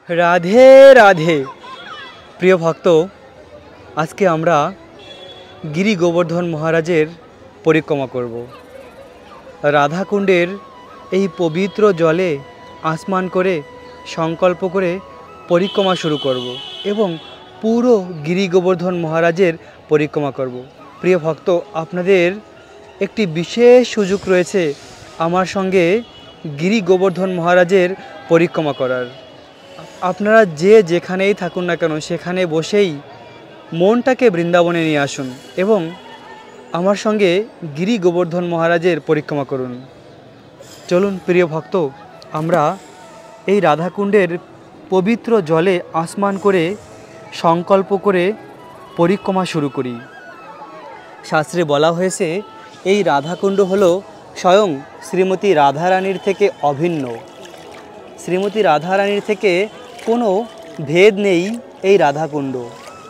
রাধে রাধে। প্রিয় ভক্ত, আজকে আমরা গিরি গোবর্ধন মহারাজের পরিক্রমা করব। রাধাকুণ্ডের এই পবিত্র জলে আসমান করে সংকল্প করে পরিক্রমা শুরু করব এবং পুরো গিরি গোবর্ধন মহারাজের পরিক্রমা করব। প্রিয় ভক্ত, আপনাদের একটি বিশেষ সুযোগ রয়েছে আমার সঙ্গে গিরি গোবর্ধন মহারাজের পরিক্রমা করার। আপনারা যে যেখানেই থাকুন না কেন সেখানে বসেই মনটাকে বৃন্দাবনে নিয়ে আসুন এবং আমার সঙ্গে গিরি গোবর্ধন মহারাজের পরিক্রমা করুন। চলুন প্রিয় ভক্ত, আমরা এই রাধাকুণ্ডের পবিত্র জলে আসমান করে সংকল্প করে পরিক্রমা শুরু করি। শাস্ত্রে বলা হয়েছে এই রাধাকুণ্ড হলো স্বয়ং শ্রীমতী রাধারানীর থেকে অভিন্ন। শ্রীমতী রাধারানীর থেকে কোনো ভেদ নেই এই রাধাকুণ্ড।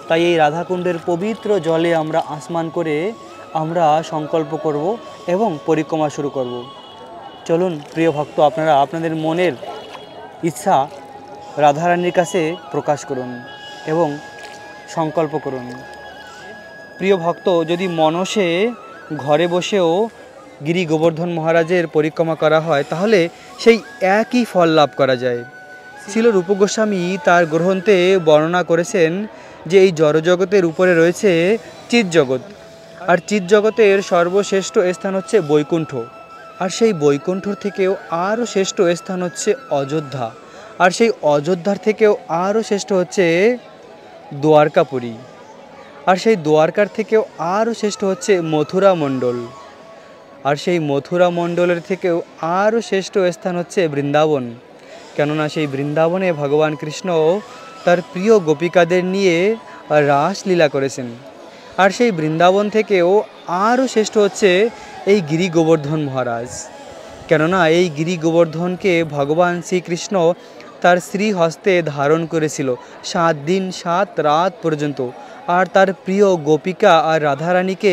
তাই এই রাধাকুণ্ডের পবিত্র জলে আমরা আসমান করে আমরা সংকল্প করব এবং পরিক্রমা শুরু করব। চলুন প্রিয় ভক্ত, আপনারা আপনাদের মনের ইচ্ছা রাধারানীর কাছে প্রকাশ করুন এবং সংকল্প করুন। প্রিয় ভক্ত, যদি মনসে ঘরে বসেও গিরি গোবর্ধন মহারাজের পরিক্রমা করা হয় তাহলে সেই একই ফল লাভ করা যায়। শ্রীল রূপ গোস্বামী তার গ্রন্থে বর্ণনা করেছেন যে এই জড়জগতের উপরে রয়েছে চিৎজগৎ, আর চিৎজগতের সর্বশ্রেষ্ঠ স্থান হচ্ছে বৈকুণ্ঠ, আর সেই বৈকুণ্ঠর থেকেও আরও শ্রেষ্ঠ স্থান হচ্ছে অযোধ্যা, আর সেই অযোধ্যার থেকেও আরও শ্রেষ্ঠ হচ্ছে দ্বারকাপুরী, আর সেই দ্বারকার থেকেও আরও শ্রেষ্ঠ হচ্ছে মথুরা মণ্ডল, আর সেই মথুরা মণ্ডলের থেকেও আরও শ্রেষ্ঠ স্থান হচ্ছে বৃন্দাবন। কেননা সেই বৃন্দাবনে ভগবান কৃষ্ণ তার প্রিয় গোপিকাদের নিয়ে রাসলীলা করেছেন। আর সেই বৃন্দাবন থেকেও আরও শ্রেষ্ঠ হচ্ছে এই গিরি গোবর্ধন মহারাজ। কেননা এই গিরি গোবর্ধনকে ভগবান শ্রীকৃষ্ণ তার শ্রীহস্তে ধারণ করেছিল 7 দিন 7 রাত পর্যন্ত, আর তার প্রিয় গোপিকা আর রাধারানীকে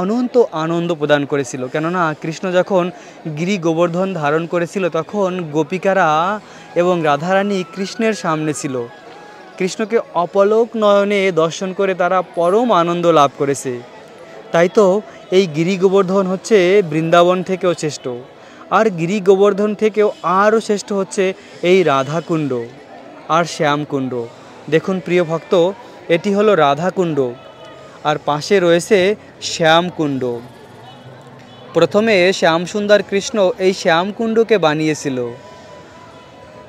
অনন্ত আনন্দ প্রদান করেছিল। কেননা কৃষ্ণ যখন গিরি গোবর্ধন ধারণ করেছিল তখন গোপিকারা এবং রাধারানী কৃষ্ণের সামনে ছিল। কৃষ্ণকে অপলক নয়নে দর্শন করে তারা পরম আনন্দ লাভ করেছে। তাই তো এই গিরি গোবর্ধন হচ্ছে বৃন্দাবন থেকেও শ্রেষ্ঠ, আর গিরি গোবর্ধন থেকেও আরও শ্রেষ্ঠ হচ্ছে এই রাধাকুণ্ড আর শ্যামকুণ্ড। দেখুন প্রিয় ভক্ত, এটি হলো রাধাকুণ্ড আর পাশে রয়েছে শ্যামকুণ্ড। প্রথমে শ্যামসুন্দর কৃষ্ণ এই শ্যামকুণ্ডকে বানিয়েছিল,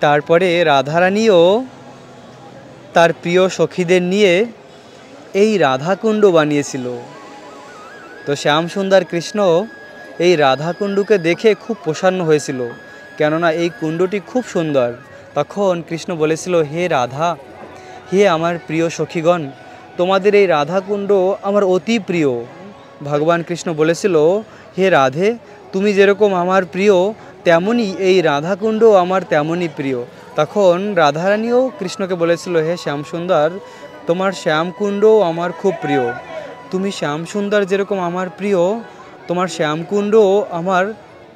তারপরে রাধারানীও তার প্রিয় সখীদের নিয়ে এই রাধাকুণ্ড বানিয়েছিল। তো শ্যামসুন্দর কৃষ্ণ এই রাধাকুণ্ডকে দেখে খুব প্রসন্ন হয়েছিল, কেননা এই কুণ্ডটি খুব সুন্দর। তখন কৃষ্ণ বলেছিল, হে রাধা, হে আমার প্রিয় সখীগণ, তোমাদের এই রাধাকুণ্ড আমার অতি প্রিয়। ভগবান কৃষ্ণ বলেছিল, হে রাধে, তুমি যেরকম আমার প্রিয় তেমনি এই রাধাকুণ্ড আমার তেমনই প্রিয়। তখন রাধারানীও কৃষ্ণকে বলেছিল, হে শ্যামসুন্দর, তোমার শ্যামকুণ্ডও আমার খুব প্রিয়। তুমি শ্যামসুন্দর যেরকম আমার প্রিয়, তোমার শ্যামকুণ্ডও আমার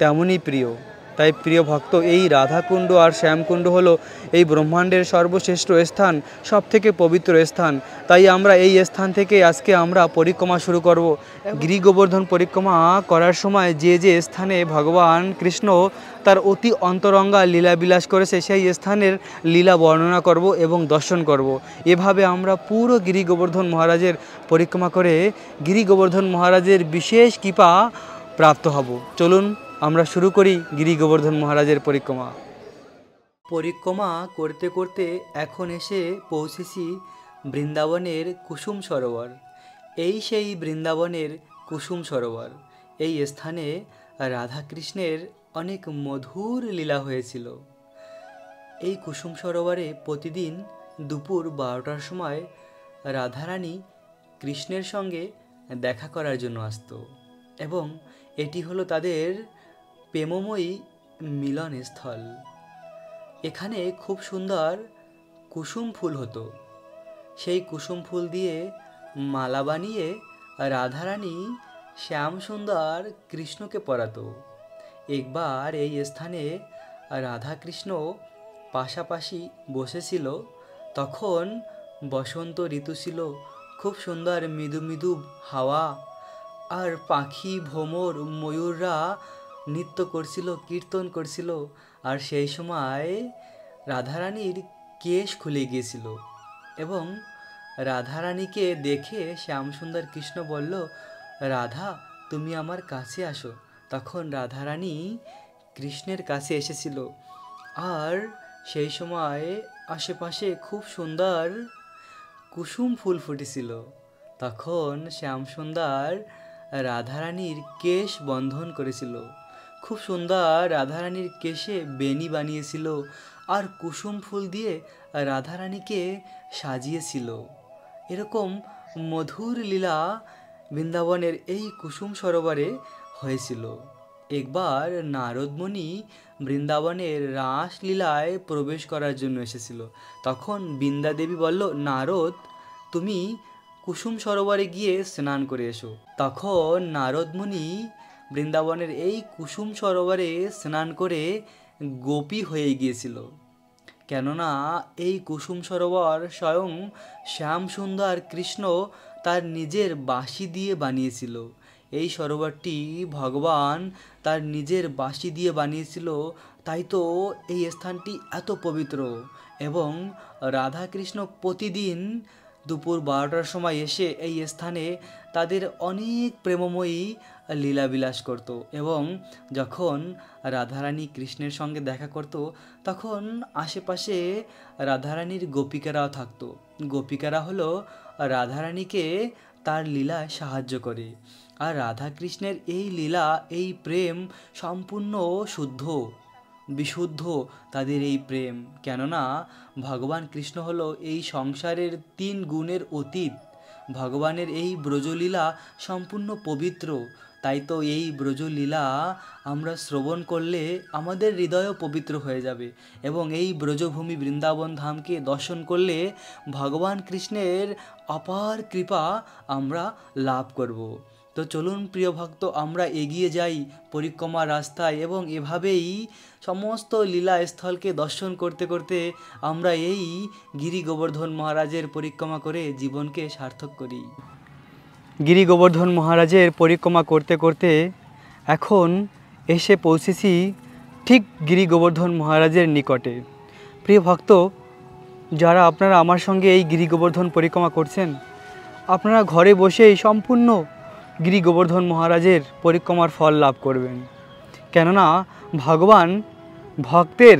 তেমনই প্রিয়। তাই প্রিয় ভক্ত, এই রাধাকুণ্ড আর শ্যামকুণ্ড হলো এই ব্রহ্মাণ্ডের সর্বশ্রেষ্ঠ স্থান, সবথেকে পবিত্র স্থান। তাই আমরা এই স্থান থেকে আজকে আমরা পরিক্রমা শুরু করব। গিরি গোবর্ধন পরিক্রমা করার সময় যে যে স্থানে ভগবান কৃষ্ণ তার অতি অন্তরঙ্গা লীলা বিলাস করেছে সেই স্থানের লীলা বর্ণনা করব এবং দর্শন করব। এভাবে আমরা পুরো গিরি গোবর্ধন মহারাজের পরিক্রমা করে গিরি গোবর্ধন মহারাজের বিশেষ কৃপা প্রাপ্ত হব। চলুন আমরা শুরু করি গিরি গোবর্ধন মহারাজের পরিক্রমা। পরিক্রমা করতে করতে এখন এসে পৌঁছেছি বৃন্দাবনের কুসুম সরোবর। এই সেই বৃন্দাবনের কুসুম সরোবর। এই স্থানে রাধাকৃষ্ণের অনেক মধুর লীলা হয়েছিল। এই কুসুম সরোবরে প্রতিদিন দুপুর 12টার সময় রাধারানী কৃষ্ণের সঙ্গে দেখা করার জন্য আসত এবং এটি হলো তাদের প্রেমময়ী মিলনস্থল। এখানে খুব সুন্দর কুসুম ফুল হতো। সেই কুসুম ফুল দিয়ে মালা বানিয়ে রাধারানী শ্যামসুন্দর কৃষ্ণকে পরাতো। একবার এই স্থানে রাধাকৃষ্ণ পাশাপাশি বসেছিল, তখন বসন্ত ঋতু ছিল। খুব সুন্দর মৃদু মৃদু হাওয়া, আর পাখি, ভ্রমর, ময়ূররা নৃত্য করছিল, কীর্তন করছিল। আর সেই সময় রাধারানীর কেশ খুলে গিয়েছিল এবং রাধারানীকে দেখে শ্যামসুন্দর কৃষ্ণ বলল, রাধা, তুমি আমার কাছে আসো। তখন রাধারানী কৃষ্ণের কাছে এসেছিল, আর সেই সময় আশেপাশে খুব সুন্দর কুসুম ফুল ফুটেছিল। তখন শ্যামসুন্দর রাধারানীর কেশ বন্ধন করেছিল। খুব সুন্দর রাধারানীর কেশে বেনি বানিয়েছিল, আর কুসুম ফুল দিয়ে রাধারানীকে সাজিয়েছিল। এরকম মধুর লীলা বৃন্দাবনের এই কুসুম সরোবরে হয়েছিল। একবার নারদমণি বৃন্দাবনের রাসলীলায় প্রবেশ করার জন্য এসেছিল। তখন বৃন্দা দেবী বলল, নারদ, তুমি কুসুম সরোবরে গিয়ে স্নান করে এসো। তখন নারদমণি বৃন্দাবনের এই কুসুম সরোবরে স্নান করে গোপী হয়ে গিয়েছিল। কেননা এই কুসুম সরোবর স্বয়ং শ্যামসুন্দর কৃষ্ণ তার নিজের বাঁশি দিয়ে বানিয়েছিল। এই সরোবরটি ভগবান তার নিজের বাঁশি দিয়ে বানিয়েছিল, তাই তো এই স্থানটি এত পবিত্র। এবং রাধাকৃষ্ণ প্রতিদিন দুপুর 12টার সময় এসে এই স্থানে তাদের অনেক প্রেমময়ী লীলাবিলাস করত। এবং যখন রাধারানী কৃষ্ণের সঙ্গে দেখা করত, তখন আশেপাশে রাধারানীর গোপিকারাও থাকতো। গোপিকারা হলো রাধারানীকে তার লীলায় সাহায্য করে। আর রাধাকৃষ্ণের এই লীলা, এই প্রেম সম্পূর্ণ শুদ্ধ, বিশুদ্ধ তাদের এই প্রেম। কেননা ভগবান কৃষ্ণ হলো এই সংসারের 3 গুণের অতীত। ভগবানের এই ব্রজলীলা সম্পূর্ণ পবিত্র, তাই তো এই ব্রজলীলা আমরা শ্রবণ করলে আমাদের হৃদয়ও পবিত্র হয়ে যাবে। এবং এই ব্রজভূমি বৃন্দাবন ধামকে দর্শন করলে ভগবান কৃষ্ণের অপার কৃপা আমরা লাভ করব। তো চলুন প্রিয় ভক্ত, আমরা এগিয়ে যাই পরিক্রমা রাস্তায়, এবং এভাবেই সমস্ত লীলা স্থলকে দর্শন করতে করতে আমরা এই গিরি গোবর্ধন মহারাজের পরিক্রমা করে জীবনকে সার্থক করি। গিরি গোবর্ধন মহারাজের পরিক্রমা করতে করতে এখন এসে পৌঁছেছি ঠিক গিরি গোবর্ধন মহারাজের নিকটে। প্রিয় ভক্ত, যারা আপনারা আমার সঙ্গে এই গিরি গোবর্ধন পরিক্রমা করছেন, আপনারা ঘরে বসেই সম্পূর্ণ গিরি গোবর্ধন মহারাজের পরিক্রমার ফল লাভ করবেন। কেননা ভগবান ভক্তের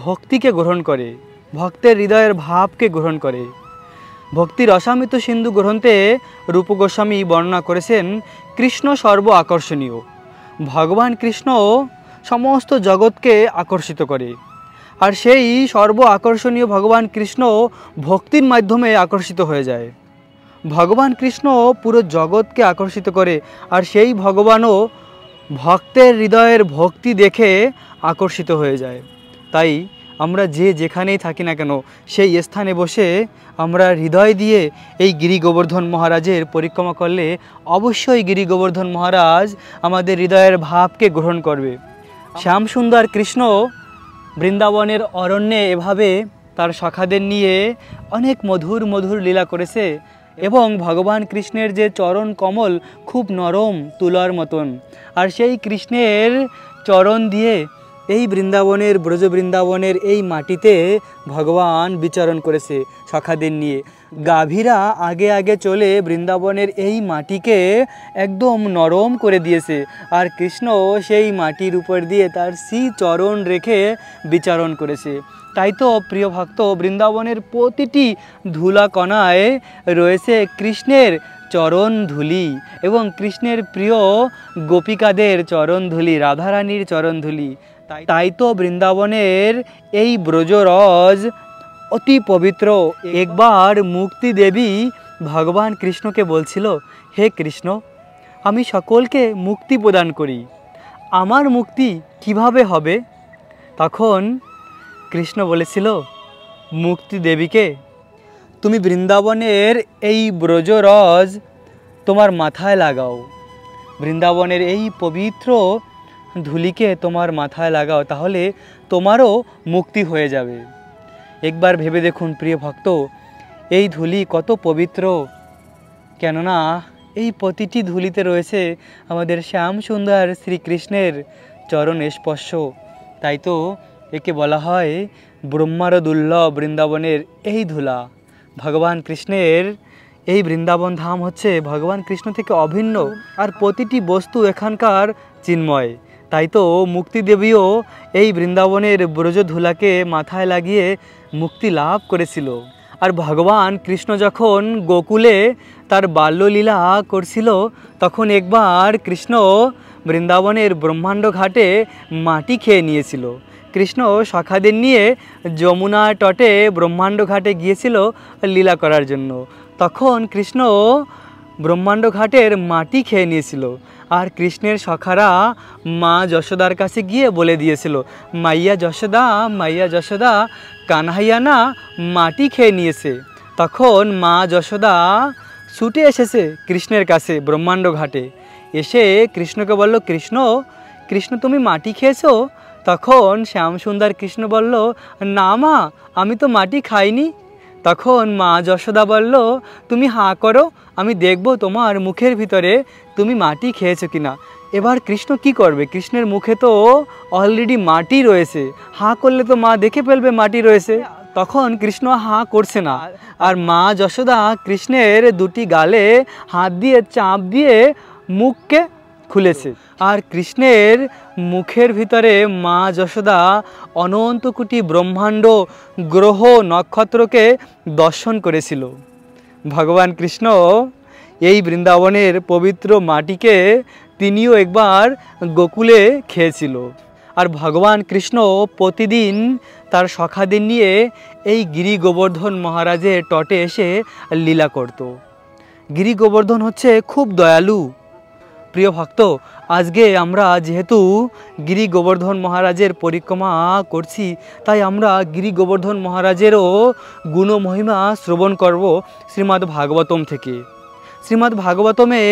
ভক্তিকে গ্রহণ করে, ভক্তের হৃদয়ের ভাবকে গ্রহণ করে। ভক্তির অসামিত সিন্ধু গ্রন্থে রূপ গোস্বামী বর্ণনা করেছেন, কৃষ্ণ সর্ব আকর্ষণীয়। ভগবান কৃষ্ণ সমস্ত জগৎকে আকর্ষিত করে, আর সেই সর্ব আকর্ষণীয় ভগবান কৃষ্ণ ভক্তির মাধ্যমে আকর্ষিত হয়ে যায়। ভগবান কৃষ্ণ পুরো জগৎকে আকর্ষিত করে, আর সেই ভগবানও ভক্তের হৃদয়ের ভক্তি দেখে আকর্ষিত হয়ে যায়। তাই আমরা যে যেখানেই থাকি না কেন, সেই স্থানে বসে আমরা হৃদয় দিয়ে এই গিরি গোবর্ধন মহারাজের পরিক্রমা করলে অবশ্যই গিরি গোবর্ধন মহারাজ আমাদের হৃদয়ের ভাবকে গ্রহণ করবে। শ্যামসুন্দর কৃষ্ণ বৃন্দাবনের অরণ্যে এভাবে তার সখাদের নিয়ে অনেক মধুর মধুর লীলা করেছে। এবং ভগবান কৃষ্ণের যে চরণ কমল খুব নরম, তুলার মতন, আর সেই কৃষ্ণের চরণ দিয়ে এই বৃন্দাবনের ব্রজ বৃন্দাবনের এই মাটিতে ভগবান বিচরণ করেছে সখাদের নিয়ে। গাভীরা আগে আগে চলে বৃন্দাবনের এই মাটিকে একদম নরম করে দিয়েছে, আর কৃষ্ণ সেই মাটির উপর দিয়ে তার চরণ রেখে বিচরণ করেছে। তাই তো প্রিয় ভক্ত, বৃন্দাবনের প্রতিটি ধুলা কণায় রয়েছে কৃষ্ণের চরণ ধুলি, এবং কৃষ্ণের প্রিয় গোপিকাদের চরণ ধুলি, রাধারানীর চরণ ধুলি। তাই তো বৃন্দাবনের এই ব্রজরজ অতি পবিত্র। একবার মুক্তি দেবী ভগবান কৃষ্ণকে বলছিল, হে কৃষ্ণ, আমি সকলকে মুক্তি প্রদান করি, আমার মুক্তি কিভাবে হবে? তখন কৃষ্ণ বলেছিল মুক্তি দেবীকে, তুমি বৃন্দাবনের এই ব্রজরজ তোমার মাথায় লাগাও। বৃন্দাবনের এই পবিত্র ধুলিকে তোমার মাথায় লাগাও, তাহলে তোমারও মুক্তি হয়ে যাবে। একবার ভেবে দেখুন প্রিয় ভক্ত, এই ধুলি কত পবিত্র, কেননা এই প্রতিটি ধুলিতে রয়েছে আমাদের শ্যাম সুন্দর শ্রীকৃষ্ণের চরণ স্পর্শ। তাই তো একে বলা হয় ব্রহ্মার দুর্লভ বৃন্দাবনের এই ধুলা। ভগবান কৃষ্ণের এই বৃন্দাবন ধাম হচ্ছে ভগবান কৃষ্ণ থেকে অভিন্ন, আর প্রতিটি বস্তু এখানকার চিন্ময়। তাই তো মুক্তিদেবীও এই বৃন্দাবনের ব্রজ ধুলাকে মাথায় লাগিয়ে মুক্তি লাভ করেছিল। আর ভগবান কৃষ্ণ যখন গোকুলে তার বাল্যলীলা করছিল, তখন একবার কৃষ্ণ বৃন্দাবনের ব্রহ্মাণ্ড ঘাটে মাটি খেয়ে নিয়েছিল। কৃষ্ণ সখাদের নিয়ে যমুনা তটে ব্রহ্মাণ্ড ঘাটে গিয়েছিল লীলা করার জন্য। তখন কৃষ্ণ ব্রহ্মাণ্ড ঘাটের মাটি খেয়ে নিয়েছিল, আর কৃষ্ণের সখারা মা যশোদার কাছে গিয়ে বলে দিয়েছিল, মাইয়া যশোদা, মাইয়া যশোদা, কানহাইয়া না মাটি খেয়ে নিয়েছে। তখন মা যশোদা ছুটে এসেছে কৃষ্ণের কাছে ব্রহ্মাণ্ড ঘাটে, এসে কৃষ্ণকে বলল, কৃষ্ণ কৃষ্ণ তুমি মাটি খেয়েছো? তখন শ্যামসুন্দর কৃষ্ণ বলল, না মা, আমি তো মাটি খাইনি। তখন মা যশোদা বলল, তুমি হাঁ করো, আমি দেখব তোমার মুখের ভিতরে তুমি মাটি খেয়েছো কিনা। এবার কৃষ্ণ কি করবে? কৃষ্ণের মুখে তো অলরেডি মাটি রয়েছে, হাঁ করলে তো মা দেখে ফেলবে মাটি রয়েছে। তখন কৃষ্ণ হাঁ করছে না, আর মা যশোদা কৃষ্ণের দুটি গালে হাত দিয়ে চাপ দিয়ে মুখকে খুলেছে, আর কৃষ্ণের মুখের ভিতরে মা যশোদা অনন্ত কোটি ব্রহ্মাণ্ড গ্রহ নক্ষত্রকে দর্শন করেছিল। ভগবান কৃষ্ণ এই বৃন্দাবনের পবিত্র মাটিকে তিনিও একবার গোকুলে খেয়েছিল। আর ভগবান কৃষ্ণ প্রতিদিন তার সখাদের নিয়ে এই গিরি গোবর্ধন মহারাজের তটে এসে লীলা করত। গিরি গোবর্ধন হচ্ছে খুব দয়ালু। প্রিয় ভক্ত, আজকে আমরা যেহেতু গিরি গোবর্ধন মহারাজের পরিক্রমা করছি, তাই আমরা গিরি গোবর্ধন মহারাজেরও গুণমহিমা শ্রবণ করব শ্রীমদ্ ভাগবতম থেকে। শ্রীমদ্ ভাগবতমে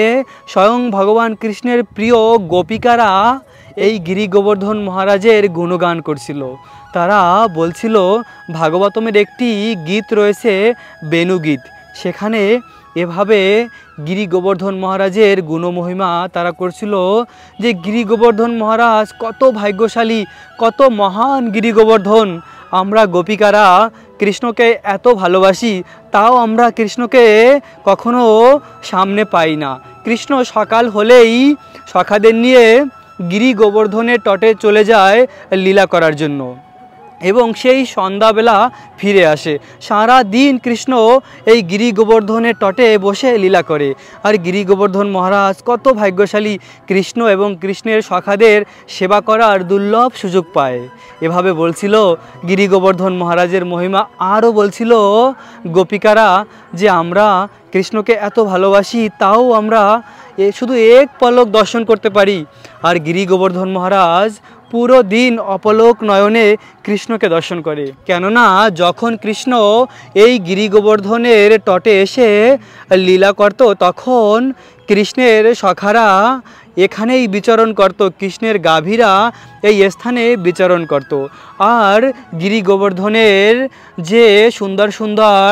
স্বয়ং ভগবান কৃষ্ণের প্রিয় গোপিকারা এই গিরি গোবর্ধন মহারাজের গুণগান করছিল। তারা বলছিল, ভাগবতমের একটি গীত রয়েছে বেণুগীত, সেখানে এভাবে গিরি গোবর্ধন মহারাজের গুণমহিমা তারা করছিল যে গিরি গোবর্ধন মহারাজ কত ভাগ্যশালী, কত মহান গিরি গোবর্ধন। আমরা গোপিকারা কৃষ্ণকে এত ভালোবাসি, তাও আমরা কৃষ্ণকে কখনো সামনে পাই না। কৃষ্ণ সকাল হলেই সখাদের নিয়ে গিরি গোবর্ধনের তটে চলে যায় লীলা করার জন্য, এবং সেই সন্ধ্যাবেলা ফিরে আসে। সারা দিন কৃষ্ণ এই গিরি গোবর্ধনের তটে বসে লীলা করে। আর গিরি গোবর্ধন মহারাজ কত ভাগ্যশালী, কৃষ্ণ এবং কৃষ্ণের সখাদের সেবা করার দুর্লভ সুযোগ পায়। এভাবে বলছিল গিরি গোবর্ধন মহারাজের মহিমা। আরও বলছিল গোপিকারা যে আমরা কৃষ্ণকে এত ভালোবাসি, তাও আমরা শুধু এক পলক দর্শন করতে পারি। আর গিরি গোবর্ধন মহারাজ পুরো দিন অপলোক নয়নে কৃষ্ণকে দর্শন করে, কেননা যখন কৃষ্ণ এই গিরি গোবর্ধনের তটে এসে লীলা করত, তখন কৃষ্ণের সখারা এখানেই বিচরণ করত, কৃষ্ণের গাভীরা এই স্থানে বিচরণ করত। আর গিরি গোবর্ধনের যে সুন্দর সুন্দর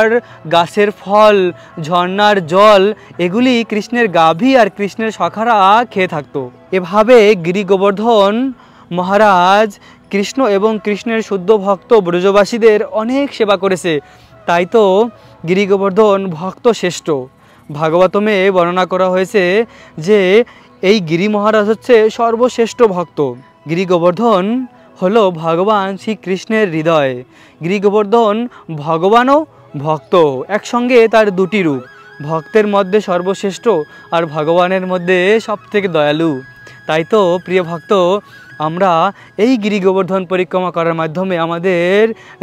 গাছের ফল, ঝর্ণার জল, এগুলি কৃষ্ণের গাভী আর কৃষ্ণের সখারা খেয়ে থাকতো। এভাবে গিরি গোবর্ধন মহারাজ কৃষ্ণ এবং কৃষ্ণের শুদ্ধ ভক্ত ব্রজবাসীদের অনেক সেবা করেছে। তাই তো গিরি গোবর্ধন ভক্ত শ্রেষ্ঠ। ভাগবতমে বর্ণনা করা হয়েছে যে এই গিরি মহারাজ হচ্ছে সর্বশ্রেষ্ঠ ভক্ত। গিরি গোবর্ধন হলো ভগবান শ্রীকৃষ্ণের হৃদয়। গিরি গোবর্ধন ভগবানও ভক্ত, একসঙ্গে তার দুটি রূপ, ভক্তের মধ্যে সর্বশ্রেষ্ঠ আর ভগবানের মধ্যে সবথেকে দয়ালু। তাই তো প্রিয় ভক্ত, আমরা এই গিরি গোবর্ধন পরিক্রমা করার মাধ্যমে আমাদের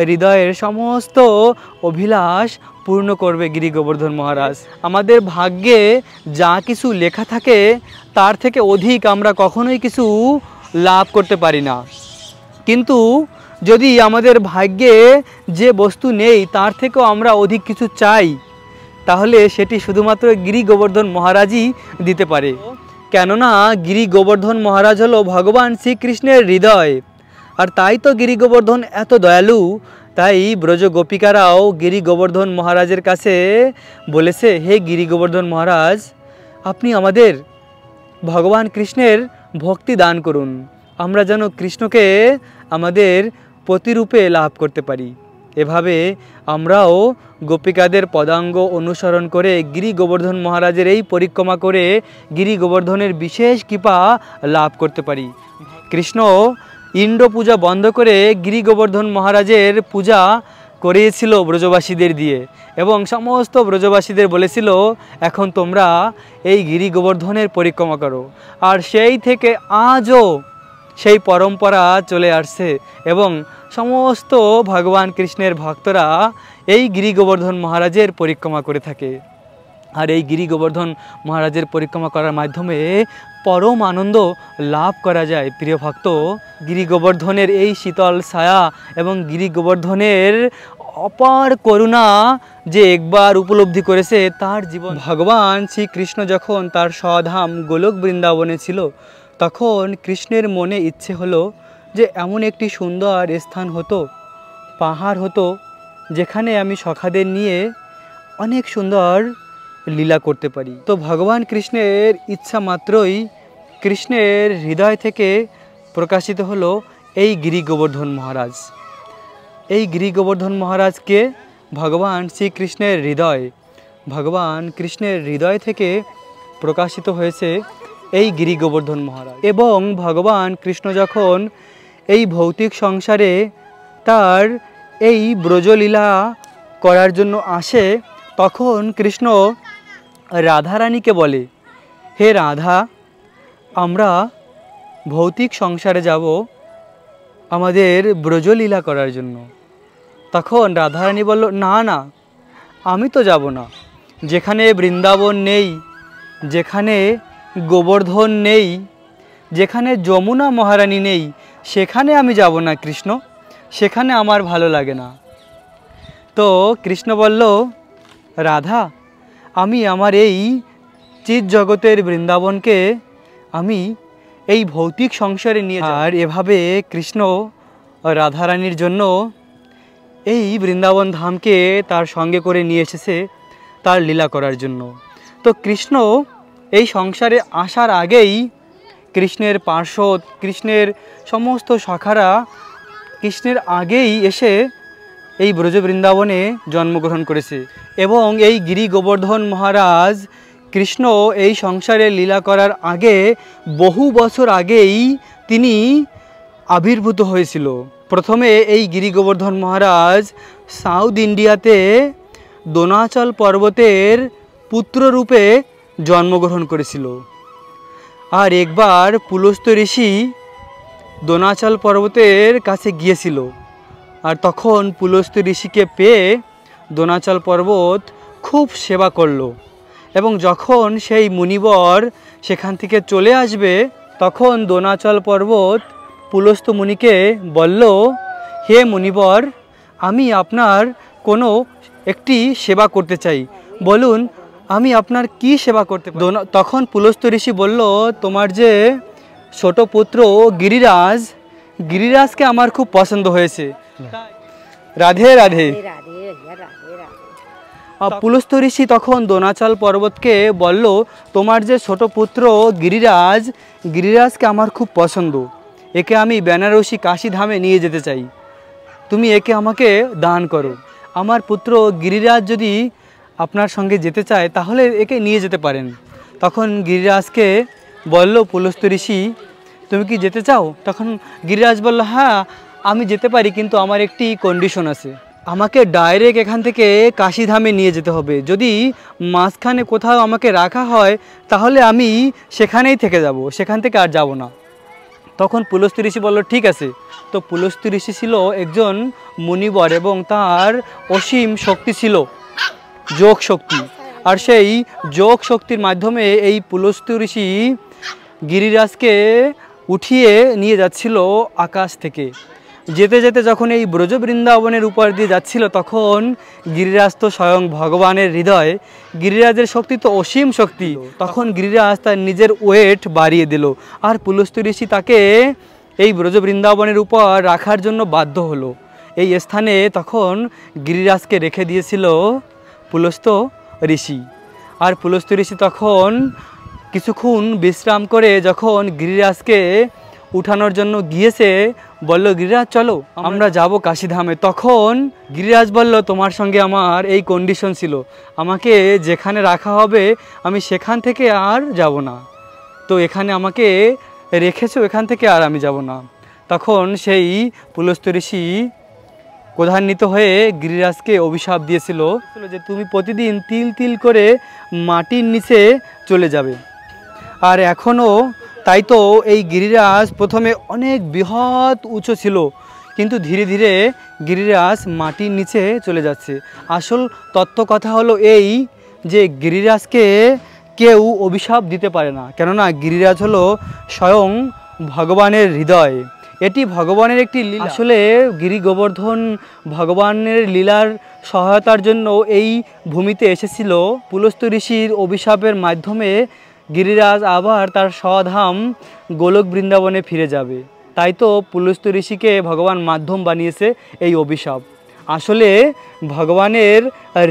হৃদয়ের সমস্ত অভিলাষ পূর্ণ করবে গিরি গোবর্ধন মহারাজ। আমাদের ভাগ্যে যা কিছু লেখা থাকে তার থেকে অধিক আমরা কখনোই কিছু লাভ করতে পারি না, কিন্তু যদি আমাদের ভাগ্যে যে বস্তু নেই তার থেকেও আমরা অধিক কিছু চাই, তাহলে সেটি শুধুমাত্র গিরি গোবর্ধন মহারাজই দিতে পারে। কেননা গিরি গোবর্ধন মহারাজ হলো ভগবান শ্রীকৃষ্ণের হৃদয়। আর তাই তো গিরি গোবর্ধন এত দয়ালু। তাই ব্রজ গোপিকারাও গিরি গোবর্ধন মহারাজের কাছে বলেছে, হে গিরি গোবর্ধন মহারাজ, আপনি আমাদের ভগবান কৃষ্ণের ভক্তি দান করুন, আমরা যেন কৃষ্ণকে আমাদের প্রতিরূপে লাভ করতে পারি। এভাবে আমরাও গোপিকাদের পদাঙ্গ অনুসরণ করে গিরি গোবর্ধন মহারাজের এই পরিক্রমা করে গিরি গোবর্ধনের বিশেষ কৃপা লাভ করতে পারি। কৃষ্ণ ইন্দ্র পূজা বন্ধ করে গিরি গোবর্ধন মহারাজের পূজা করিয়েছিল ব্রজবাসীদের দিয়ে, এবং সমস্ত ব্রজবাসীদের বলেছিল, এখন তোমরা এই গিরি গোবর্ধনের পরিক্রমা করো। আর সেই থেকে আজও সেই পরম্পরা চলে আসছে, এবং সমস্ত ভগবান কৃষ্ণের ভক্তরা এই গিরি গোবর্ধন মহারাজের পরিক্রমা করে থাকে। আর এই গিরি গোবর্ধন মহারাজের পরিক্রমা করার মাধ্যমে পরম আনন্দ লাভ করা যায়। প্রিয় ভক্ত, গিরি গোবর্ধনের এই শীতল ছায়া এবং গিরি গোবর্ধনের অপার করুণা যে একবার উপলব্ধি করেছে তার জীবন। ভগবান শ্রীকৃষ্ণ যখন তার স্বধাম গোলক বৃন্দাবনে ছিল, তখন কৃষ্ণের মনে ইচ্ছে হলো যে এমন একটি সুন্দর স্থান হতো, পাহাড় হতো, যেখানে আমি সখাদের নিয়ে অনেক সুন্দর লীলা করতে পারি। তো ভগবান কৃষ্ণের ইচ্ছা মাত্রই কৃষ্ণের হৃদয় থেকে প্রকাশিত হলো এই গিরি গোবর্ধন মহারাজ। এই গিরি গোবর্ধন মহারাজকে ভগবান শ্রীকৃষ্ণের হৃদয়, ভগবান কৃষ্ণের হৃদয় থেকে প্রকাশিত হয়েছে এই গিরি গোবর্ধন মহারাজ। এবং ভগবান কৃষ্ণ যখন এই ভৌতিক সংসারে তার এই ব্রজলীলা করার জন্য আসে, তখন কৃষ্ণ রাধারানীকে বলে, হে রাধা, আমরা ভৌতিক সংসারে যাব আমাদের ব্রজলীলা করার জন্য। তখন রাধারানী বলল, না না, আমি তো যাব না। যেখানে বৃন্দাবন নেই, যেখানে গোবর্ধন নেই, যেখানে যমুনা মহারানী নেই, সেখানে আমি যাব না কৃষ্ণ, সেখানে আমার ভালো লাগে না। তো কৃষ্ণ বলল, রাধা, আমি আমার এই চিৎ জগতের বৃন্দাবনকে আমি এই ভৌতিক সংসারে নিয়ে যাই। আর এভাবে কৃষ্ণ রাধারানীর জন্য এই বৃন্দাবন ধামকে তার সঙ্গে করে নিয়ে এসেছে তার লীলা করার জন্য। তো কৃষ্ণ এই সংসারে আসার আগেই কৃষ্ণের পার্শ্বদ, কৃষ্ণের সমস্ত সখারা কৃষ্ণের আগেই এসে এই ব্রজ বৃন্দাবনে জন্মগ্রহণ করেছে। এবং এই গিরি গোবর্ধন মহারাজ কৃষ্ণ এই সংসারে লীলা করার আগে, বহু বছর আগেই তিনি আবির্ভূত হয়েছিল। প্রথমে এই গিরি গোবর্ধন মহারাজ সাউথ ইন্ডিয়াতে দোনাচল পর্বতের পুত্ররূপে জন্মগ্রহণ করেছিল। আর একবার পুলস্ত্য ঋষি দোনাচল পর্বতের কাছে গিয়েছিল, আর তখন পুলস্ত্য ঋষিকে পেয়ে দোনাচল পর্বত খুব সেবা করলো। এবং যখন সেই মুনিবর সেখান থেকে চলে আসবে, তখন দোনাচল পর্বত পুলস্ত্য মুনিকে বলল, হে মুনিবর, আমি আপনার কোনো একটি সেবা করতে চাই, বলুন আমি আপনার কি সেবা করতে পারি। তখন পুলস্ত্য ঋষি বলল, তোমার যে ছোট পুত্র গিরিরাজ, গিরিরাজকে আমার খুব পছন্দ হয়েছে। রাধে রাধে। পুলস্ত্য ঋষি তখন দোনাচল পর্বতকে বলল, তোমার যে ছোট পুত্র গিরিরাজ, গিরিরাজকে আমার খুব পছন্দ, একে আমি বেনারসি কাশী ধামে নিয়ে যেতে চাই, তুমি একে আমাকে দান করো। আমার পুত্র গিরিরাজ যদি আপনার সঙ্গে যেতে চায় তাহলে একে নিয়ে যেতে পারেন। তখন গিরিরাজকে বলল পুলস্ত্য ঋষি, তুমি কি যেতে চাও? তখন গিরিরাজ বলল, হ্যাঁ আমি যেতে পারি, কিন্তু আমার একটি কন্ডিশন আছে, আমাকে ডাইরেক্ট এখান থেকে কাশীধামে নিয়ে যেতে হবে। যদি মাঝখানে কোথাও আমাকে রাখা হয় তাহলে আমি সেখানেই থেকে যাব, সেখান থেকে আর যাব না। তখন পুলস্ত্য ঋষি বলল, ঠিক আছে। তো পুলস্ত্য ঋষি ছিল একজন মুনিবর এবং তার অসীম শক্তি ছিল, যোগ শক্তি। আর সেই যোগ শক্তির মাধ্যমে এই পুলস্ত্য ঋষি গিরিরাজকে উঠিয়ে নিয়ে যাচ্ছিল আকাশ থেকে। যেতে যেতে যখন এই ব্রজ বৃন্দাবনের উপর দিয়ে যাচ্ছিল, তখন গিরিরাজ তো স্বয়ং ভগবানের হৃদয়, গিরিরাজের শক্তি তো অসীম শক্তি, তখন গিরিরাজ তার নিজের ওয়েট বাড়িয়ে দিল, আর পুলস্ত্য ঋষি তাকে এই ব্রজ বৃন্দাবনের উপর রাখার জন্য বাধ্য হলো। এই স্থানে তখন গিরিরাজকে রেখে দিয়েছিল পুলস্ত্য ঋষি। আর পুলস্ত্য ঋষি তখন কিছুক্ষণ বিশ্রাম করে যখন গিরিরাজকে উঠানোর জন্য গিয়েছে, বলল, গিরিরাজ চলো আমরা যাব কাশীধামে। তখন গিরিরাজ বলল, তোমার সঙ্গে আমার এই কন্ডিশন ছিল, আমাকে যেখানে রাখা হবে আমি সেখান থেকে আর যাব না, তো এখানে আমাকে রেখেছো, এখান থেকে আর আমি যাব না। তখন সেই পুলস্ত্য ঋষি ক্রোধান্বিত হয়ে গিরিরাজকে অভিশাপ দিয়েছিল যে তুমি প্রতিদিন তিল তিল করে মাটির নিচে চলে যাবে। আর এখনও তাই তো এই গিরিরাজ প্রথমে অনেক বৃহৎ উঁচু ছিল, কিন্তু ধীরে ধীরে গিরিরাজ মাটির নিচে চলে যাচ্ছে। আসল তত্ত্ব কথা হলো এই যে গিরিরাজকে কেউ অভিশাপ দিতে পারে না, কেননা গিরিরাজ হলো স্বয়ং ভগবানের হৃদয়, এটি ভগবানের একটি লীলা। আসলে গিরি গোবর্ধন ভগবানের লীলার সহায়তার জন্য এই ভূমিতে এসেছিল। পুলস্ত্য ঋষির অভিশাপের মাধ্যমে গিরিরাজ আবার তার স্বধাম গোলক বৃন্দাবনে ফিরে যাবে। তাই তো পুলস্ত্য ঋষিকে ভগবান মাধ্যম বানিয়েছে এই অভিশাপ। আসলে ভগবানের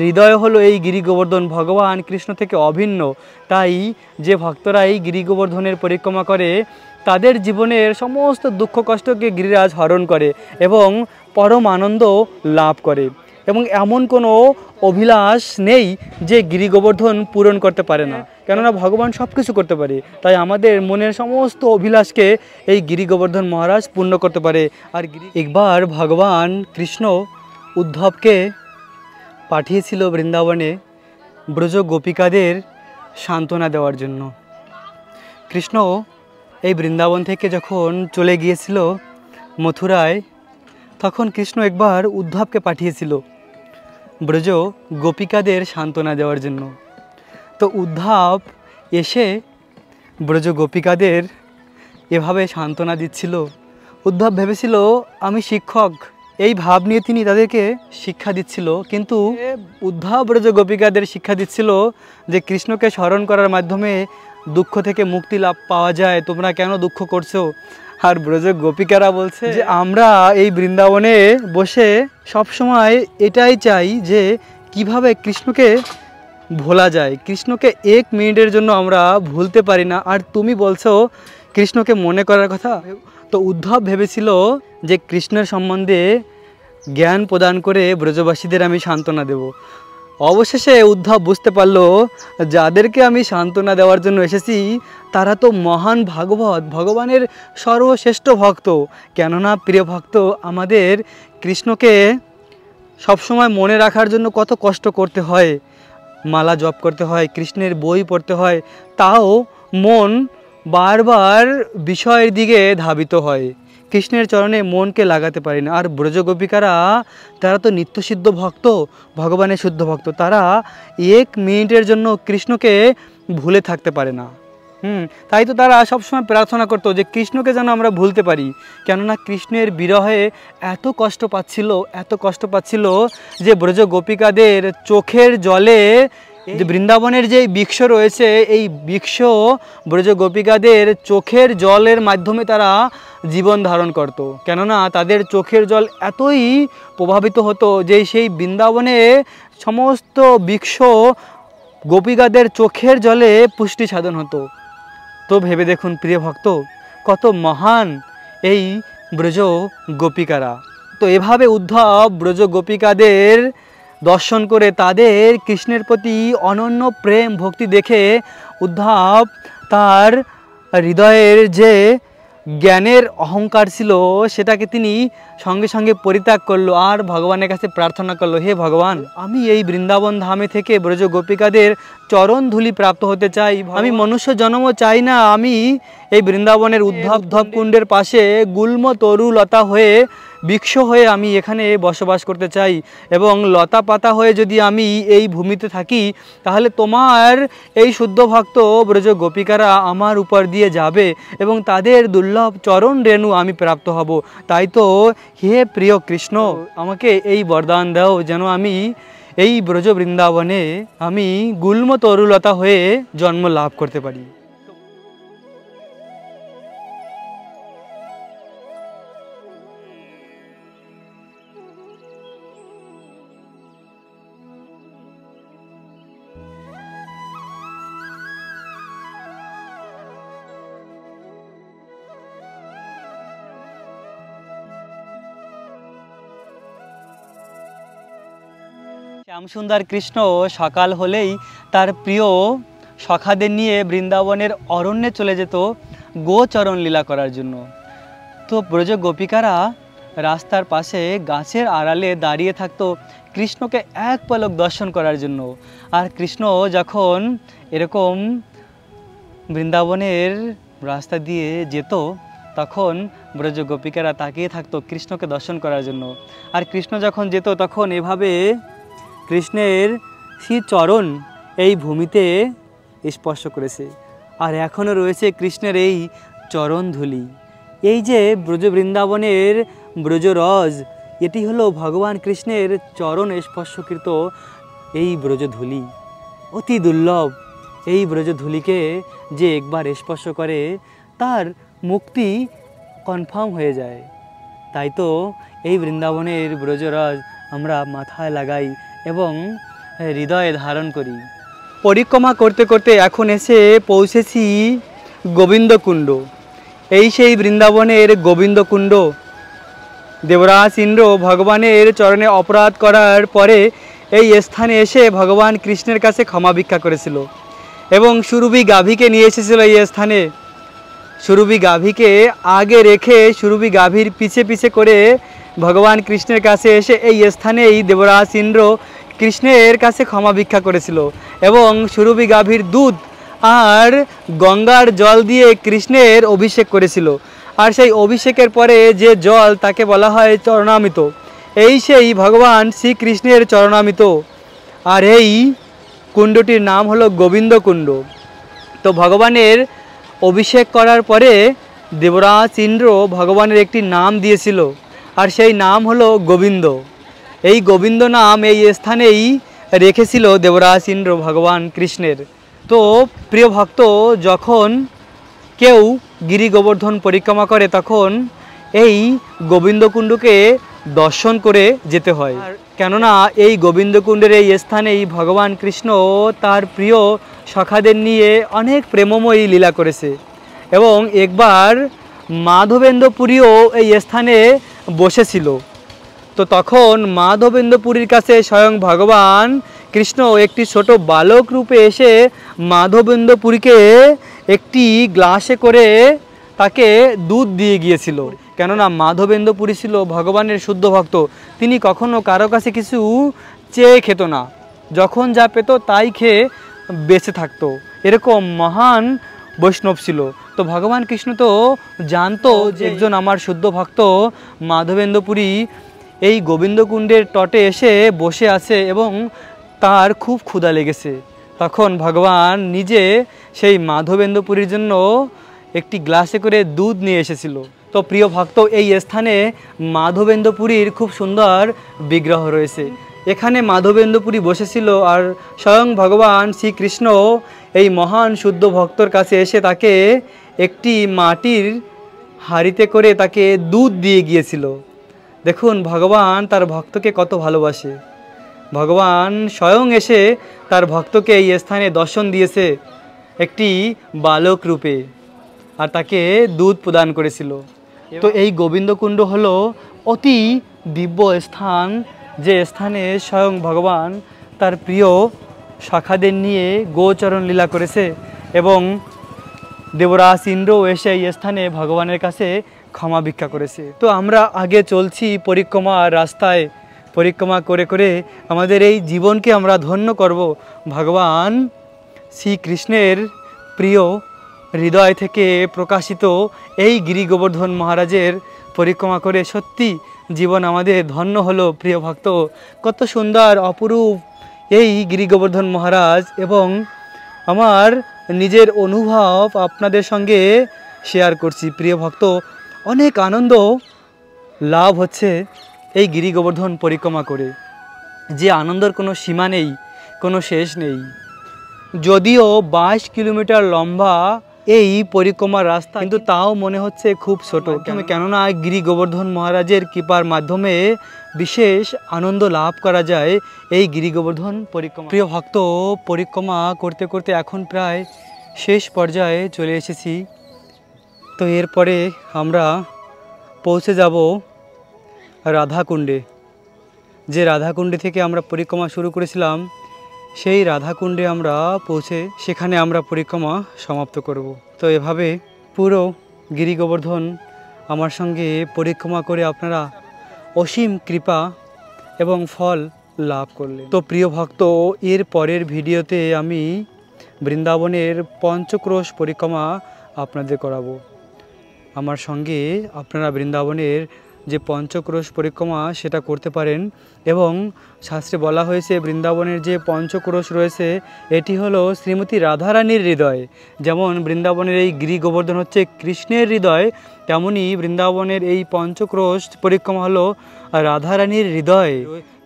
হৃদয় হলো এই গিরি গোবর্ধন, ভগবান কৃষ্ণ থেকে অভিন্ন। তাই যে ভক্তরা এই গিরি গোবর্ধনের পরিক্রমা করে তাদের জীবনের সমস্ত দুঃখ কষ্টকে গিরিরাজ হরণ করে এবং পরম আনন্দ লাভ করে, এবং এমন কোনো অভিলাষ নেই যে গিরি গোবর্ধন পূরণ করতে পারে না, কেননা ভগবান সব কিছু করতে পারে। তাই আমাদের মনের সমস্ত অভিলাষকে এই গিরি গোবর্ধন মহারাজ পূর্ণ করতে পারে। আর একবার ভগবান কৃষ্ণ উদ্ধবকে পাঠিয়েছিল বৃন্দাবনে ব্রজ গোপিকাদের সান্ত্বনা দেওয়ার জন্য। কৃষ্ণ এই বৃন্দাবন থেকে যখন চলে গিয়েছিল মথুরায়, তখন কৃষ্ণ একবার উদ্ধবকে পাঠিয়েছিল ব্রজ গোপিকাদের সান্ত্বনা দেওয়ার জন্য। তো উদ্ধব এসে ব্রজ গোপিকাদের এভাবে সান্ত্বনা দিচ্ছিল। উদ্ধব ভেবেছিল আমি শিক্ষক, এই ভাব নিয়ে তিনি তাদেরকে শিক্ষা দিচ্ছিল, কিন্তু উদ্ধব ব্রজ গোপিকাদের শিক্ষা দিচ্ছিল যে কৃষ্ণকে স্মরণ করার মাধ্যমে দুঃখ থেকে মুক্তি লাভ পাওয়া যায়, তোমরা কেন দুঃখ করছো? আর ব্রজ গোপিকারা বলছে যে আমরা এই বৃন্দাবনে বসে সব সময় এটাই চাই যে কিভাবে কৃষ্ণকে ভোলা যায়, কৃষ্ণকে এক মিনিটের জন্য আমরা ভুলতে পারি না, আর তুমি বলছো কৃষ্ণকে মনে করার কথা। তো উদ্ধব ভেবেছিল যে কৃষ্ণের সম্বন্ধে জ্ঞান প্রদান করে ব্রজবাসীদের আমি সান্ত্বনা দেব। অবশেষে উদ্ধব বুঝতে পারলো যাদেরকে আমি সান্ত্বনা দেওয়ার জন্য এসেছি তারা তো মহান ভাগবত, ভগবানের সর্বশ্রেষ্ঠ ভক্ত। কেননা প্রিয় ভক্ত, আমাদের কৃষ্ণকে সবসময় মনে রাখার জন্য কত কষ্ট করতে হয়, মালা জপ করতে হয়, কৃষ্ণের বই পড়তে হয়, তাও মন বারবার বিষয়ের দিকে ধাবিত হয়, কৃষ্ণের চরণে মনকে লাগাতে পারি না। আর ব্রজগোপিকারা তারা তো নিত্যসিদ্ধ ভক্ত, ভগবানের শুদ্ধ ভক্ত, তারা এক মিনিটের জন্য কৃষ্ণকে ভুলে থাকতে পারে না। তাই তো তারা সবসময় প্রার্থনা করতো যে কৃষ্ণকে যেন আমরা ভুলতে পারি, কেননা কৃষ্ণের বিরহে এত কষ্ট পাচ্ছিল যে ব্রজ গোপিকাদের চোখের জলে, যে বৃন্দাবনের যে বৃক্ষ রয়েছে এই বৃক্ষ ব্রজ গোপিকাদের চোখের জলের মাধ্যমে তারা জীবন ধারণ করত, কেননা তাদের চোখের জল এতই প্রভাবিত হতো যে সেই বৃন্দাবনে সমস্ত বৃক্ষ গোপিকাদের চোখের জলে পুষ্টি সাধন হতো। তো ভেবে দেখুন প্রিয় ভক্ত, কত মহান এই ব্রজ গোপিকারা। তো এভাবে উদ্ধব ব্রজ গোপিকাদের দর্শন করে তাদের কৃষ্ণের প্রতি অনন্য প্রেম ভক্তি দেখে উদ্ধব তার হৃদয়ের যে জ্ঞানের অহংকার ছিল সেটাকে তিনি সঙ্গে সঙ্গে পরিত্যাগ করলো, আর ভগবানের কাছে প্রার্থনা করলো, হে ভগবান, আমি এই বৃন্দাবন ধামে থেকে ব্রজ গোপিকাদের চরণ ধুলি প্রাপ্ত হতে চাই, আমি মনুষ্য জন্মও চাই না, আমি এই বৃন্দাবনের উদ্ধব কুণ্ডের পাশে গুল্ম তরু লতা হয়ে বৃক্ষ হয়ে আমি এখানে বসবাস করতে চাই এবং লতা পাতা হয়ে যদি আমি এই ভূমিতে থাকি তাহলে তোমার এই শুদ্ধ ভক্ত ব্রজ গোপিকারা আমার উপর দিয়ে যাবে এবং তাদের দুর্লভ চরণ রেণু আমি প্রাপ্ত হব। তাই তো হে প্রিয় কৃষ্ণ, আমাকে এই বরদান দাও যেন আমি এই ব্রজ বৃন্দাবনে আমি গুল্ম তরুলতা হয়ে জন্ম লাভ করতে পারি। শ্যামসুন্দর কৃষ্ণ সকাল হলেই তার প্রিয় সখাদের নিয়ে বৃন্দাবনের অরণ্যে চলে যেত গোচরণ লীলা করার জন্য। তো ব্রজ গোপিকারা রাস্তার পাশে গাছের আড়ালে দাঁড়িয়ে থাকতো কৃষ্ণকে এক পলক দর্শন করার জন্য। আর কৃষ্ণ যখন এরকম বৃন্দাবনের রাস্তা দিয়ে যেত তখন ব্রজ গোপিকারা তাকিয়ে থাকতো কৃষ্ণকে দর্শন করার জন্য। আর কৃষ্ণ যখন যেত তখন এভাবে কৃষ্ণের শ্রীচরণ এই ভূমিতে স্পর্শ করেছে আর এখনও রয়েছে কৃষ্ণের এই চরণ ধুলি। এই যে ব্রজ বৃন্দাবনের ব্রজরজ, এটি হলো ভগবান কৃষ্ণের চরণ স্পর্শকৃত এই ব্রজধূলি। অতি দুর্লভ এই ব্রজধূলিকে যে একবার স্পর্শ করে তার মুক্তি কনফার্ম হয়ে যায়। তাই তো এই বৃন্দাবনের ব্রজরজ আমরা মাথায় লাগাই এবং হৃদয়ে ধারণ করি। পরিক্রমা করতে করতে এখন এসে পৌঁছেছি গোবিন্দকুণ্ড। এই সেই বৃন্দাবনের গোবিন্দকুণ্ড। দেবরাজ ইন্দ্র ভগবানের চরণে অপরাধ করার পরে এই স্থানে এসে ভগবান কৃষ্ণের কাছে ক্ষমা ভিক্ষা করেছিল এবং সুরভি গাভীকে নিয়ে এসেছিল এই স্থানে। সুরভি গাভীকে আগে রেখে সুরভি গাভীর পিছে পিছে করে ভগবান কৃষ্ণের কাছে এসে এই স্থানেই দেবরাজ ইন্দ্র কৃষ্ণের কাছে ক্ষমা ভিক্ষা করেছিল এবং সুরভি গাভীর দুধ আর গঙ্গার জল দিয়ে কৃষ্ণের অভিষেক করেছিল। আর সেই অভিষেকের পরে যে জল তাকে বলা হয় চরণামৃত। এই সেই ভগবান শ্রীকৃষ্ণের চরণামৃত। আর এই কুণ্ডটির নাম হলো গোবিন্দ কুণ্ড। তো ভগবানের অভিষেক করার পরে দেবরাজ ইন্দ্র ভগবানের একটি নাম দিয়েছিল আর সেই নাম হলো গোবিন্দ। এই গোবিন্দ নাম এই স্থানেই রেখেছিল দেবরাজ ইন্দ্র ভগবান কৃষ্ণের। তো প্রিয় ভক্ত, যখন কেউ গিরি গোবর্ধন পরিক্রমা করে তখন এই গোবিন্দকুণ্ডকে দর্শন করে যেতে হয়, কেননা এই গোবিন্দকুণ্ডের এই স্থানেই ভগবান কৃষ্ণ তার প্রিয় সখাদের নিয়ে অনেক প্রেমময়ী লীলা করেছে এবং একবার মাধবেন্দ্রপুরীও এই স্থানে বসেছিল। তো তখন মাধবেন্দ্রপুরীর কাছে স্বয়ং ভগবান কৃষ্ণ একটি ছোট বালক রূপে এসে মাধবেন্দ্রপুরীকে একটি গ্লাসে করে তাকে দুধ দিয়ে গিয়েছিল। কেননা মাধবেন্দ্রপুরী ছিল ভগবানের শুদ্ধ ভক্ত। তিনি কখনো কারো কাছে কিছু চেয়ে খেত না, যখন যা পেত তাই খেয়ে বেঁচে থাকতো। এরকম মহান বৈষ্ণব ছিল। তো ভগবান কৃষ্ণ তো জানতো যে একজন আমার শুদ্ধ ভক্ত মাধবেন্দ্রপুরী এই গোবিন্দকুণ্ডের তটে এসে বসে আছে এবং তার খুব ক্ষুধা লেগেছে। তখন ভগবান নিজে সেই মাধবেন্দ্রপুরীর জন্য একটি গ্লাসে করে দুধ নিয়ে এসেছিল। তো প্রিয় ভক্ত, এই স্থানে মাধবেন্দ্রপুরীর খুব সুন্দর বিগ্রহ রয়েছে। এখানে মাধবেন্দ্রপুরী বসেছিল আর স্বয়ং ভগবান শ্রীকৃষ্ণ এই মহান শুদ্ধ ভক্তর কাছে এসে তাকে একটি মাটির হাঁড়িতে করে তাকে দুধ দিয়ে গিয়েছিল। দেখুন ভগবান তার ভক্তকে কত ভালোবাসে। ভগবান স্বয়ং এসে তার ভক্তকে এই স্থানে দর্শন দিয়েছে একটি বালক রূপে আর তাকে দুধ প্রদান করেছিল। তো এই গোবিন্দকুণ্ড হলো অতি দিব্য স্থান, যে স্থানে স্বয়ং ভগবান তার প্রিয় শাখাদের নিয়ে গোচরণ লীলা করেছে এবং দেবরাজ ইন্দ্র এসে এই স্থানে ভগবানের কাছে ক্ষমা ভিক্ষা করেছে। তো আমরা আগে চলছি পরিক্রমার রাস্তায়, পরিক্রমা করে করে আমাদের এই জীবনকে আমরা ধন্য করব ভগবান শ্রীকৃষ্ণের প্রিয় হৃদয় থেকে প্রকাশিত এই গিরি গোবর্ধন মহারাজের পরিক্রমা করে। সত্যি জীবন আমাদের ধন্য হলো প্রিয় ভক্ত। কত সুন্দর অপরূপ এই গিরি গোবর্ধন মহারাজ, এবং আমার নিজের অনুভব আপনাদের সঙ্গে শেয়ার করছি প্রিয় ভক্ত। অনেক আনন্দ লাভ হচ্ছে এই গিরি গোবর্ধন পরিক্রমা করে, যে আনন্দের কোনো সীমা নেই, কোনো শেষ নেই। যদিও 22 কিলোমিটার লম্বা এই পরিক্রমার রাস্তা, কিন্তু তাও মনে হচ্ছে খুব ছোট, কেননা গিরি গোবর্ধন মহারাজের কৃপার মাধ্যমে বিশেষ আনন্দ লাভ করা যায় এই গিরি গোবর্ধন পরিক্রমা। প্রিয় ভক্ত, পরিক্রমা করতে করতে এখন প্রায় শেষ পর্যায়ে চলে এসেছি। তো এরপরে আমরা পৌঁছে যাব রাধাকুণ্ডে। যে রাধাকুণ্ডে থেকে আমরা পরিক্রমা শুরু করেছিলাম, সেই রাধাকুণ্ডে আমরা পৌঁছে সেখানে আমরা পরিক্রমা সমাপ্ত করব। তো এভাবে পুরো গিরি গোবর্ধন আমার সঙ্গে পরিক্রমা করে আপনারা অসীম কৃপা এবং ফল লাভ করলেন। তো প্রিয় ভক্ত, এর পরের ভিডিওতে আমি বৃন্দাবনের পঞ্চক্রোশ পরিক্রমা আপনাদের করাবো। আমার সঙ্গে আপনারা বৃন্দাবনের যে পঞ্চক্রোশ পরিক্রমা সেটা করতে পারেন। এবং শাস্ত্রে বলা হয়েছে বৃন্দাবনের যে পঞ্চক্রোশ রয়েছে এটি হলো শ্রীমতী রাধারানীর হৃদয়। যেমন বৃন্দাবনের এই গিরি গোবর্ধন হচ্ছে কৃষ্ণের হৃদয়, তেমনি বৃন্দাবনের এই পঞ্চক্রোশ পরিক্রমা হলো রাধারানীর হৃদয়।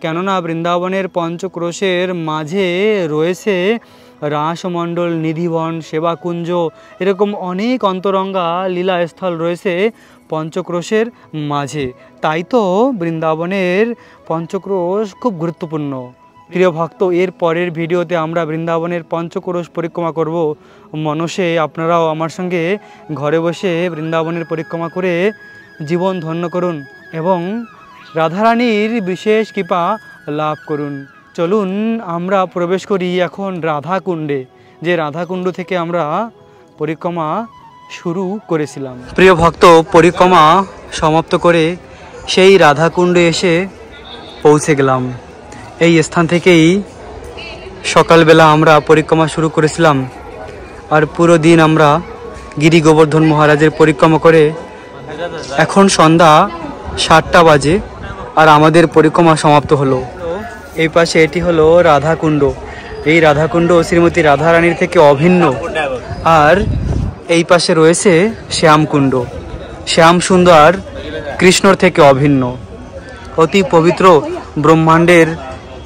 কেননা বৃন্দাবনের পঞ্চক্রোশের মাঝে রয়েছে রাসমণ্ডল, নিধিবন, সেবাকুঞ্জ, এরকম অনেক অন্তরঙ্গা লীলাস্থল রয়েছে পঞ্চক্রোশের মাঝে। তাই তো বৃন্দাবনের পঞ্চক্রোশ খুব গুরুত্বপূর্ণ। প্রিয় ভক্ত, এর পরের ভিডিওতে আমরা বৃন্দাবনের পঞ্চক্রোশ পরিক্রমা করব মনসে। আপনারাও আমার সঙ্গে ঘরে বসে বৃন্দাবনের পরিক্রমা করে জীবন ধন্য করুন এবং রাধারানীর বিশেষ কৃপা লাভ করুন। চলুন আমরা প্রবেশ করি এখন রাধাকুণ্ডে, যে রাধাকুণ্ড থেকে আমরা পরিক্রমা শুরু করেছিলাম। প্রিয় ভক্ত, পরিক্রমা সমাপ্ত করে সেই রাধাকুণ্ডে এসে পৌঁছে গেলাম। এই স্থান থেকেই সকালবেলা আমরা পরিক্রমা শুরু করেছিলাম, আর পুরো দিন আমরা গিরি গোবর্ধন মহারাজের পরিক্রমা করে এখন সন্ধ্যা 7টা বাজে আর আমাদের পরিক্রমা সমাপ্ত হলো। এই পাশে এটি হলো রাধাকুণ্ড। এই রাধাকুণ্ড শ্রীমতী রাধারানীর থেকে অভিন্ন। আর এই পাশে রয়েছে শ্যামকুণ্ড। শ্যাম সুন্দর কৃষ্ণর থেকে অভিন্ন। অতি পবিত্র ব্রহ্মাণ্ডের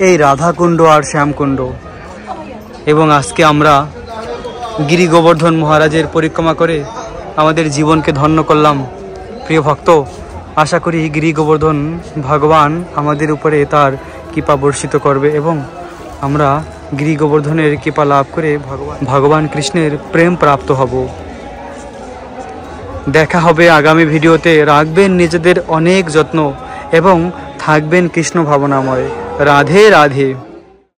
এই রাধাকুণ্ড আর শ্যামকুণ্ড। এবং আজকে আমরা গিরি গোবর্ধন মহারাজের পরিক্রমা করে আমাদের জীবনকে ধন্য করলাম। প্রিয় ভক্ত, আশা করি গিরি গোবর্ধন ভগবান আমাদের উপরে তার কৃপা বর্ষিত করবে এবং আমরা গিরি গোবর্ধনের কৃপা লাভ করে ভগবান কৃষ্ণের প্রেম প্রাপ্ত হব। দেখা হবে আগামী ভিডিওতে। রাখবেন নিজেদের অনেক যত্ন এবং থাকবেন কৃষ্ণ ভাবনাময়। রাধে রাধে।